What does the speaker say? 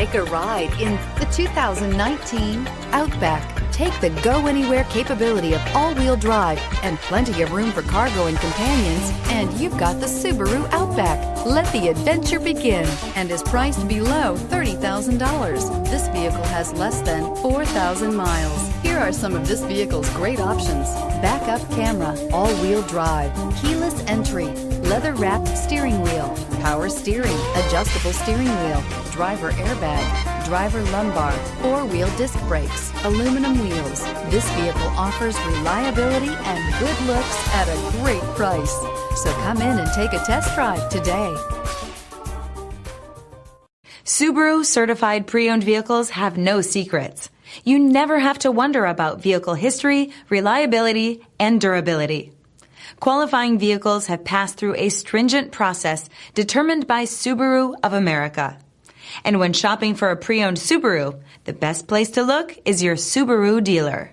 Take a ride in the 2019 Outback. Take the go-anywhere capability of all-wheel drive and plenty of room for cargo and companions, and you've got the Subaru Outback. Let the adventure begin, and is priced below $30,000. This vehicle has less than 4,000 miles. Here are some of this vehicle's great options: backup camera, all-wheel drive, keyless entry, leather-wrapped steering wheel, power steering, adjustable steering wheel, driver airbag, driver lumbar, four-wheel disc brakes, aluminum wheels. This vehicle offers reliability and good looks at a great price. So come in and take a test drive today. Subaru certified pre-owned vehicles have no secrets. You never have to wonder about vehicle history, reliability, and durability. Qualifying vehicles have passed through a stringent process determined by Subaru of America. And when shopping for a pre-owned Subaru, the best place to look is your Subaru dealer.